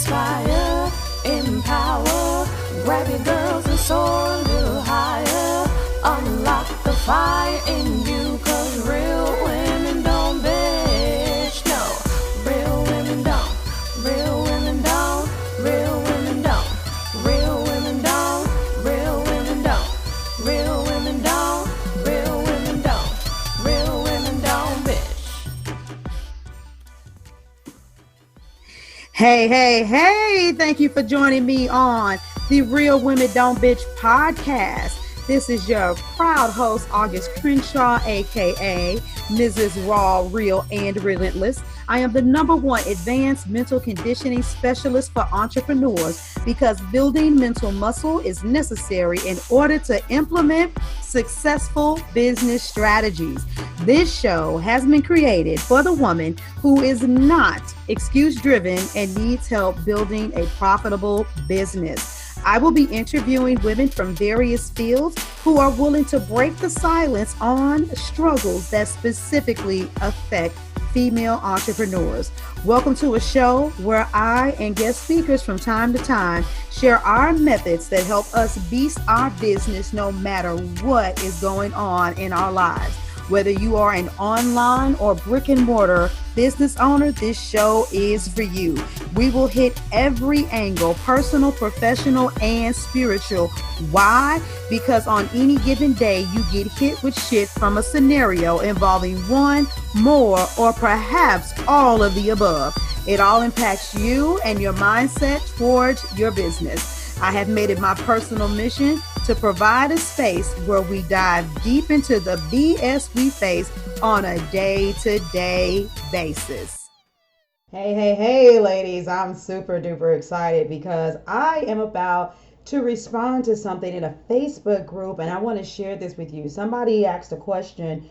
inspire, empower, grab your girls and soar a little higher. Unlock the fire in you, 'cause real women don't bitch, no. Real women don't, real women don't, real women don't, real women don't, real women don't, real women don't, real women don't, real women don't bitch. Hey, thank you for joining me on the Real Women Don't Bitch podcast. This is your proud host, August Crenshaw, aka Mrs. Raw, Real, and Relentless. I am the #1 advanced mental conditioning specialist for entrepreneurs because building mental muscle is necessary in order to implement successful business strategies. This show has been created for the woman who is not excuse-driven and needs help building a profitable business. I will be interviewing women from various fields who are willing to break the silence on struggles that specifically affect female entrepreneurs. Welcome to a show where I and guest speakers from time to time share our methods that help us beast our business no matter what is going on in our lives. Whether you are an online or brick and mortar business owner, this show is for you. We will hit every angle, personal, professional, and spiritual. Why? Because on any given day, you get hit with shit from a scenario involving one, more, or perhaps all of the above. It all impacts you and your mindset towards your business. I have made it my personal mission to provide a space where we dive deep into the BS we face on a day-to-day basis. Hey, ladies, I'm super duper excited because I am about to respond to something in a Facebook group, and I want to share this with you. Somebody asked a question.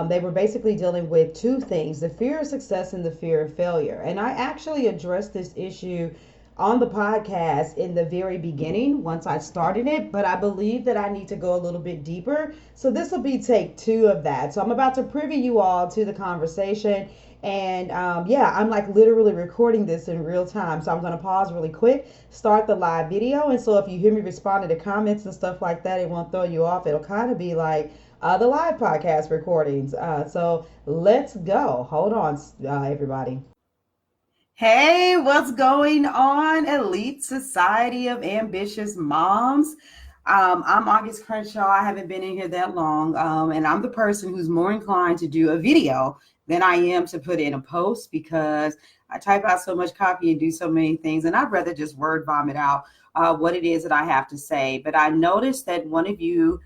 They were basically dealing with two things, the fear of success and the fear of failure. And I actually addressed this issue on the podcast in the very beginning once I started it, but I believe that I need to go a little bit deeper. So this will be take 2 of that. So I'm about to privy you all to the conversation. And I'm like literally recording this in real time. So I'm going to pause really quick, start the live video. And so if you hear me responding to comments and stuff like that, it won't throw you off. It'll kind of be like the live podcast recordings. So let's go. Hold on, everybody. Hey, what's going on, Elite Society of Ambitious Moms? I'm August Crenshaw. I haven't been in here that long, and I'm the person who's more inclined to do a video than I am to put in a post because I type out so much copy and do so many things, and I'd rather just word vomit out what it is that I have to say. But I noticed that one of you,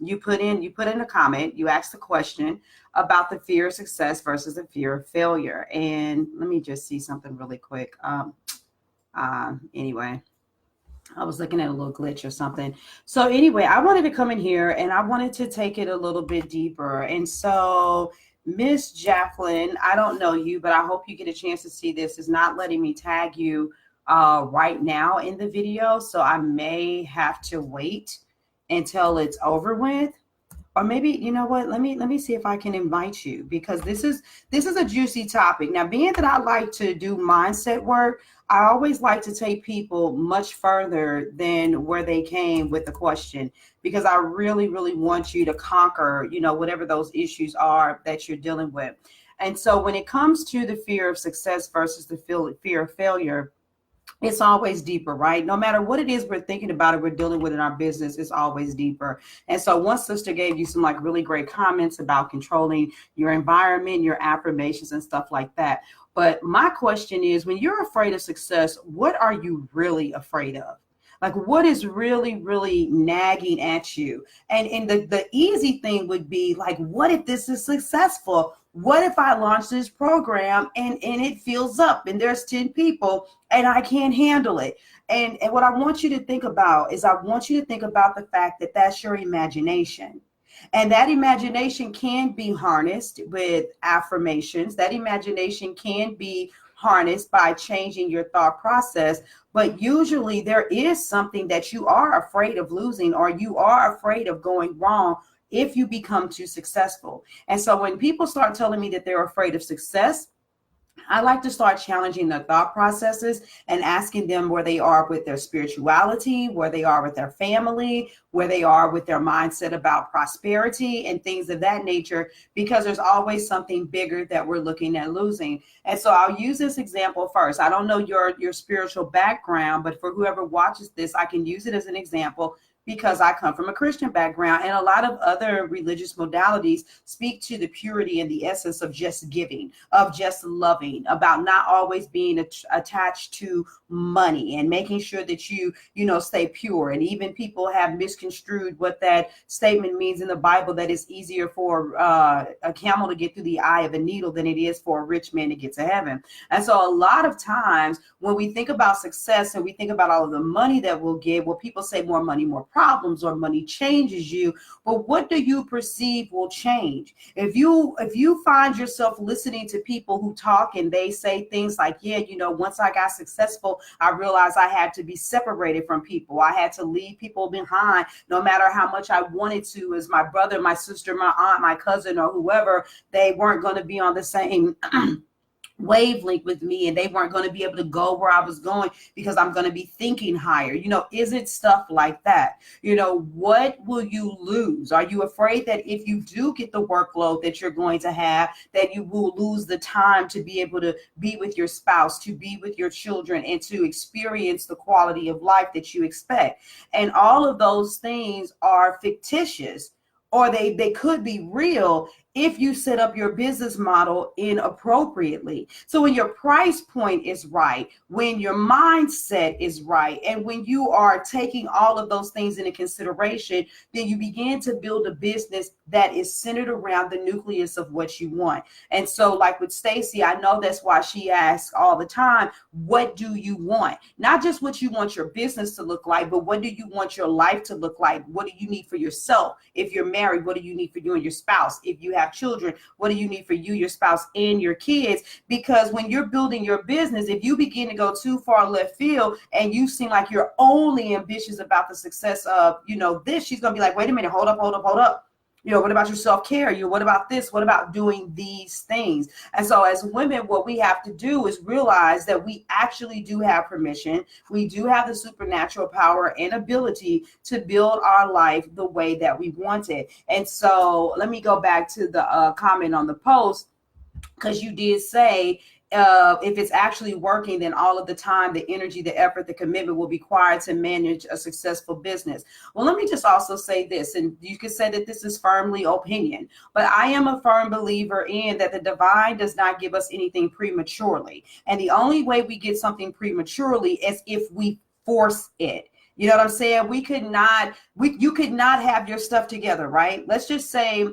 you put in a comment, you asked the question about the fear of success versus the fear of failure. And let me just see something really quick. Anyway, I was looking at a little glitch or something. So anyway, I wanted to come in here and I wanted to take it a little bit deeper. And so Miss Jacqueline, I don't know you, but I hope you get a chance to see this. It's not letting me tag you right now in the video. So I may have to wait until it's over with. Or maybe, you know what, let me see if I can invite you, because this is a juicy topic. Now, being that I like to do mindset work, I always like to take people much further than where they came with the question, because I really, really want you to conquer, whatever those issues are that you're dealing with. And so when it comes to the fear of success versus the fear of failure, it's always deeper, right? No matter what it is we're thinking about it, we're dealing with in our business, it's always deeper. And so one sister gave you some like really great comments about controlling your environment, your affirmations and stuff like that. But my question is, when you're afraid of success, what are you really afraid of? Like, what is really, really nagging at you? And the easy thing would be like, what if this is successful? What if I launch this program and it fills up and there's 10 people and I can't handle it? And what I want you to think about is I want you to think about the fact that that's your imagination. And that imagination can be harnessed with affirmations. That imagination can be harnessed by changing your thought process. But usually there is something that you are afraid of losing, or you are afraid of going wrong if you become too successful. And so when people start telling me that they're afraid of success, I like to start challenging their thought processes and asking them where they are with their spirituality, where they are with their family, where they are with their mindset about prosperity and things of that nature, because there's always something bigger that we're looking at losing. And so I'll use this example first. I don't know your spiritual background, but for whoever watches this, I can use it as an example because I come from a Christian background, and a lot of other religious modalities speak to the purity and the essence of just giving, of just loving, about not always being attached to money and making sure that you stay pure. And even people have misconstrued what that statement means in the Bible, that it's easier for a camel to get through the eye of a needle than it is for a rich man to get to heaven. And so a lot of times when we think about success and we think about all of the money that we'll get, well, people say more money, more problems, or money changes you. But what do you perceive will change? If you find yourself listening to people who talk and they say things like, yeah, once I got successful, I realized I had to be separated from people. I had to leave people behind, no matter how much I wanted to, as my brother, my sister, my aunt, my cousin, or whoever, they weren't going to be on the same wavelength with me, and they weren't going to be able to go where I was going because I'm going to be thinking higher. Is it stuff like that? What will you lose? Are you afraid that if you do get the workload that you're going to have, that you will lose the time to be able to be with your spouse, to be with your children, and to experience the quality of life that you expect? And all of those things are fictitious, or they could be real if you set up your business model inappropriately. So when your price point is right, when your mindset is right, and when you are taking all of those things into consideration, then you begin to build a business that is centered around the nucleus of what you want. And so like with Stacy, I know that's why she asks all the time, what do you want? Not just what you want your business to look like, but what do you want your life to look like? What do you need for yourself? If you're married, what do you need for you and your spouse? If you have children, what do you need for you, your spouse, and your kids? Because when you're building your business, if you begin to go too far left field and you seem like you're only ambitious about the success of, this, she's going to be like, wait a minute, hold up. What about your self-care? What about this? What about doing these things? And so as women, what we have to do is realize that we actually do have permission. We do have the supernatural power and ability to build our life the way that we want it. And so let me go back to the comment on the post, because you did say, if it's actually working, then all of the time, the energy, the effort, the commitment will be required to manage a successful business. Well, let me just also say this, and you could say that this is firmly opinion, but I am a firm believer in that the divine does not give us anything prematurely. And the only way we get something prematurely is if we force it. You know what I'm saying? You could not have your stuff together, right? Let's just say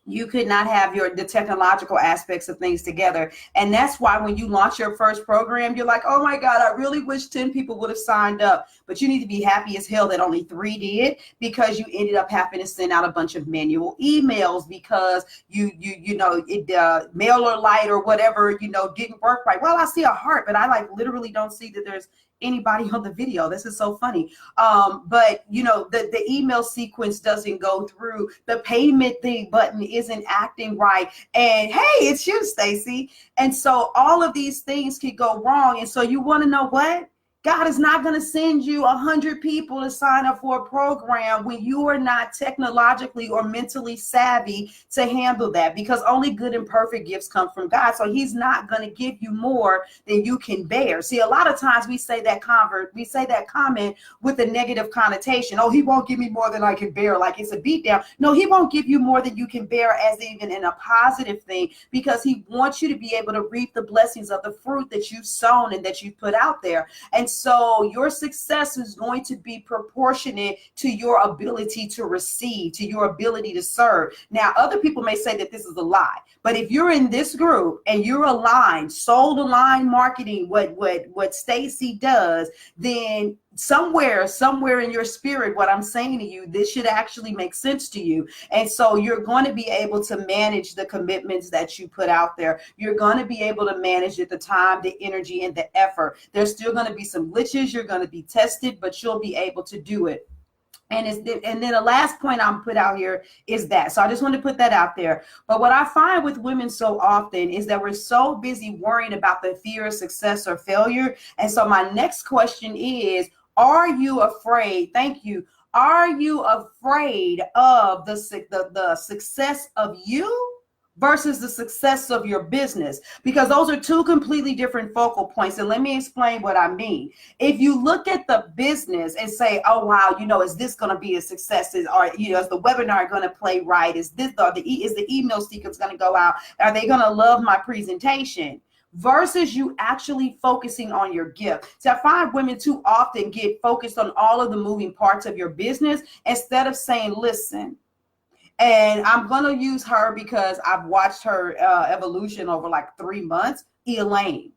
you could not have the technological aspects of things together. And that's why when you launch your first program, you're like, oh my God, I really wish 10 people would have signed up. But you need to be happy as hell that only 3 did, because you ended up having to send out a bunch of manual emails because mailer light or whatever, didn't work right. Well, I see a heart, but I literally don't see that there's anybody on the video. This is so funny. But the email sequence doesn't go through, the payment thing button isn't acting right. And hey, it's you, Stacy. And so all of these things could go wrong. And so you want to know what? God is not going to send you 100 people to sign up for a program when you are not technologically or mentally savvy to handle that, because only good and perfect gifts come from God. So he's not going to give you more than you can bear. See, a lot of times we say that comment with a negative connotation. Oh, he won't give me more than I can bear, like it's a beatdown. No, he won't give you more than you can bear, as even in a positive thing, because he wants you to be able to reap the blessings of the fruit that you've sown and that you've put out there. And so your success is going to be proportionate to your ability to receive, to your ability to serve. Now, other people may say that this is a lie, but if you're in this group and you're aligned, soul aligned marketing, what Stacy does, then somewhere in your spirit, what I'm saying to you, this should actually make sense to you. And so you're going to be able to manage the commitments that you put out there. You're going to be able to manage it, the time, the energy, and the effort. There's still going to be some glitches. You're going to be tested, but you'll be able to do it. And then the last point I'm put out here is that. So I just want to put that out there. But what I find with women so often is that we're so busy worrying about the fear of success or failure. And so my next question is, are you afraid? Thank you. Are you afraid of the success of you versus the success of your business? Because those are two completely different focal points. And let me explain what I mean. If you look at the business and say, oh, wow, is this going to be a success? Is the webinar going to play right? Is the email sequence going to go out? Are they going to love my presentation? Versus you actually focusing on your gift. So I find women too often get focused on all of the moving parts of your business instead of saying, listen, and I'm going to use her because I've watched her evolution over like 3 months. Elaine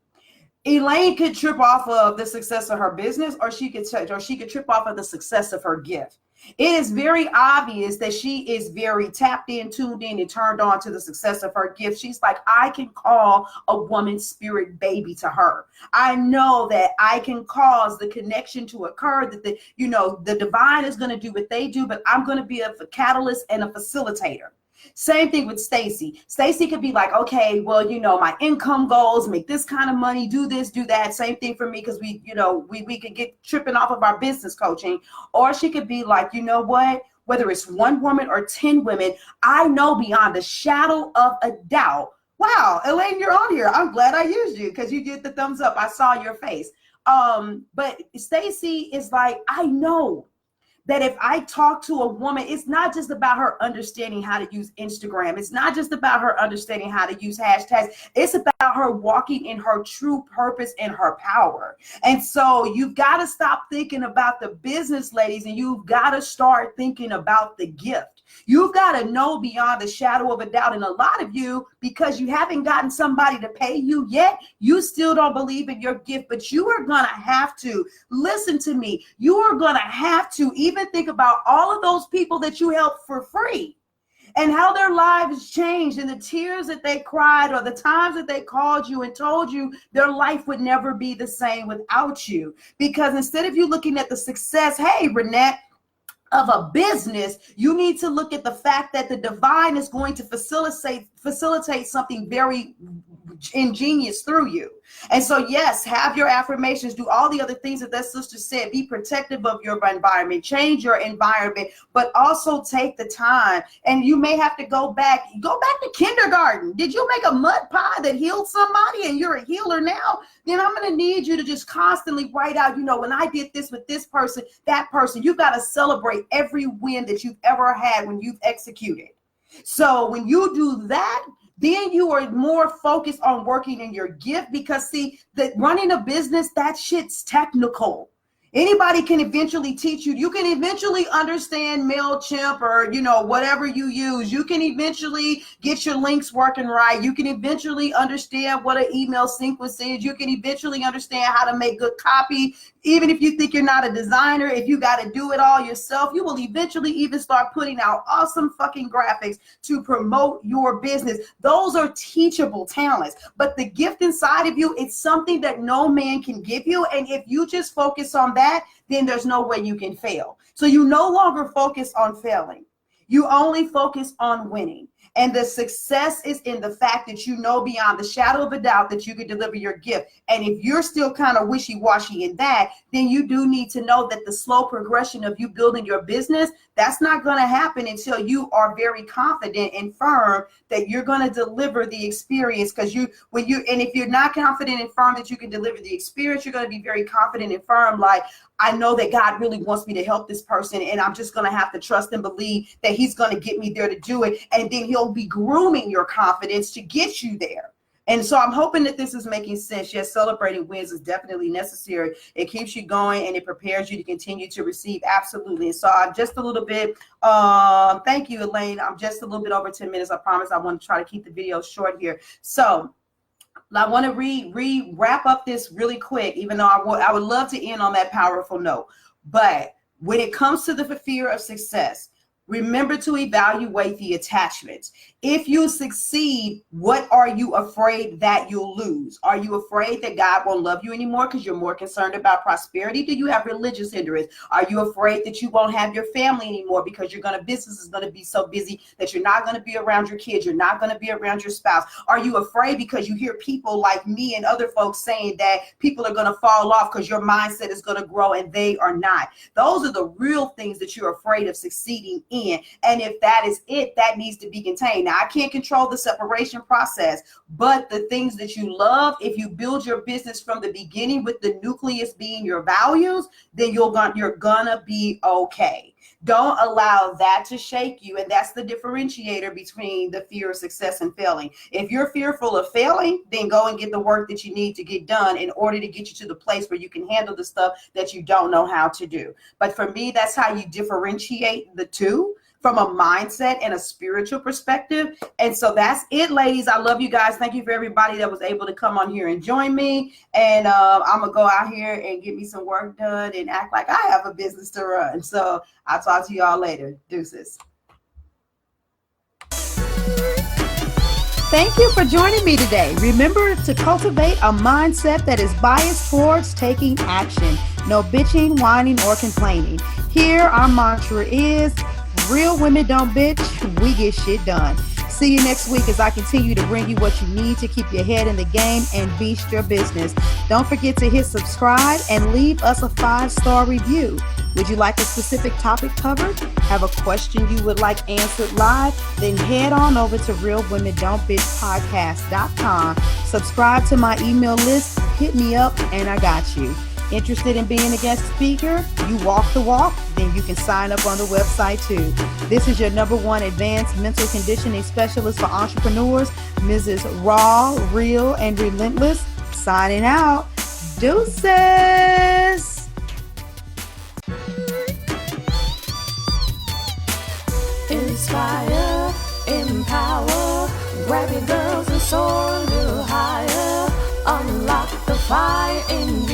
could trip off of the success of her business, or she could trip off of the success of her gift. It is very obvious that she is very tapped in, tuned in, and turned on to the success of her gift. She's like, I can call a woman's spirit baby to her. I know that I can cause the connection to occur, that the divine is going to do what they do, but I'm going to be a catalyst and a facilitator. Same thing with Stacy. Stacy could be like, okay, well, my income goals, make this kind of money, do this, do that. Same thing for me, because we could get tripping off of our business coaching. Or she could be like, you know what? Whether it's one woman or 10 women, I know beyond a shadow of a doubt. Wow, Elaine, you're on here. I'm glad I used you because you did the thumbs up. I saw your face. But Stacy is like, I know that if I talk to a woman, it's not just about her understanding how to use Instagram. It's not just about her understanding how to use hashtags. It's about her walking in her true purpose and her power. And so you've got to stop thinking about the business, ladies, and you've got to start thinking about the gift. You've got to know beyond the shadow of a doubt. And a lot of you, because you haven't gotten somebody to pay you yet, you still don't believe in your gift, but you are going to have to listen to me. You are going to have to even think about all of those people that you helped for free and how their lives changed, and the tears that they cried, or the times that they called you and told you their life would never be the same without you. Because instead of you looking at the success, hey, Renette, of a business, you need to look at the fact that the divine is going to facilitate something very ingenious through you. And so, yes, have your affirmations, do all the other things that sister said, be protective of your environment, change your environment, but also take the time. And you may have to go back to kindergarten. Did you make a mud pie that healed somebody and you're a healer now? Then I'm going to need you to just constantly write out, when I did this with this person, that person. You've got to celebrate every win that you've ever had when you've executed. So when you do that, then you are more focused on working in your gift, because see, that running a business, that shit's technical. Anybody can eventually teach you. You can eventually understand MailChimp or, whatever you use. You can eventually get your links working right. You can eventually understand what an email sequence is. You can eventually understand how to make good copy. Even if you think you're not a designer, if you got to do it all yourself, you will eventually even start putting out awesome fucking graphics to promote your business. Those are teachable talents. But the gift inside of you, it's something that no man can give you. And if you just focus on that, then there's no way you can fail. So you no longer focus on failing. You only focus on winning. And the success is in the fact that you know beyond the shadow of a doubt that you can deliver your gift. And if you're still kind of wishy-washy in that, then you do need to know that the slow progression of you building your business, that's not going to happen until you are very confident and firm that you're going to deliver the experience. Because if you're not confident and firm that you can deliver the experience, you're going to be very confident and firm, like, I know that God really wants me to help this person, and I'm just going to have to trust and believe that he's going to get me there to do it. And then he'll be grooming your confidence to get you there. And so I'm hoping that this is making sense. Yes, celebrating wins is definitely necessary. It keeps you going and it prepares you to continue to receive. Absolutely. And so I'm just a little bit, thank you, Elaine. I'm just a little bit over 10 minutes. I promise I want to try to keep the video short here. So I want to wrap up this really quick, even though I would love to end on that powerful note. But when it comes to the fear of success, Remember to evaluate the attachments. If you succeed, what are you afraid that you'll lose? Are you afraid that God won't love you anymore because you're more concerned about prosperity? Do you have religious hindrance? Are you afraid that you won't have your family anymore because business is going to be so busy that you're not going to be around your kids, you're not going to be around your spouse? Are you afraid because you hear people like me and other folks saying that people are going to fall off because your mindset is going to grow and they are not? Those are the real things that you're afraid of succeeding in. And if that is it, that needs to be contained. Now, I can't control the separation process, but the things that you love, if you build your business from the beginning with the nucleus being your values, then you're gonna be okay. Don't allow that to shake you. And that's the differentiator between the fear of success and failing. If you're fearful of failing, then go and get the work that you need to get done in order to get you to the place where you can handle the stuff that you don't know how to do. But for me, that's how you differentiate the two from a mindset and a spiritual perspective. And so that's it, ladies. I love you guys. Thank you for everybody that was able to come on here and join me. And I'm going to go out here and get me some work done and act like I have a business to run. So I'll talk to y'all later. Deuces. Thank you for joining me today. Remember to cultivate a mindset that is biased towards taking action. No bitching, whining, or complaining. Here, our mantra is, real women don't bitch, we get shit done. See you next week as I continue to bring you what you need to keep your head in the game and beast your business. Don't forget to hit subscribe and leave us a 5-star review. Would you like a specific topic covered? Have a question you would like answered live? Then head on over to realwomen.don't bitch podcast.com. Subscribe to my email list, hit me up, and I got you. Interested in being a guest speaker? You walk the walk? Then you can sign up on the website too. This is your #1 advanced mental conditioning specialist for entrepreneurs, Mrs. Raw, Real, and Relentless. Signing out. Deuces. Inspire, empower, grab your girls and soar a little higher. Unlock the fire in you.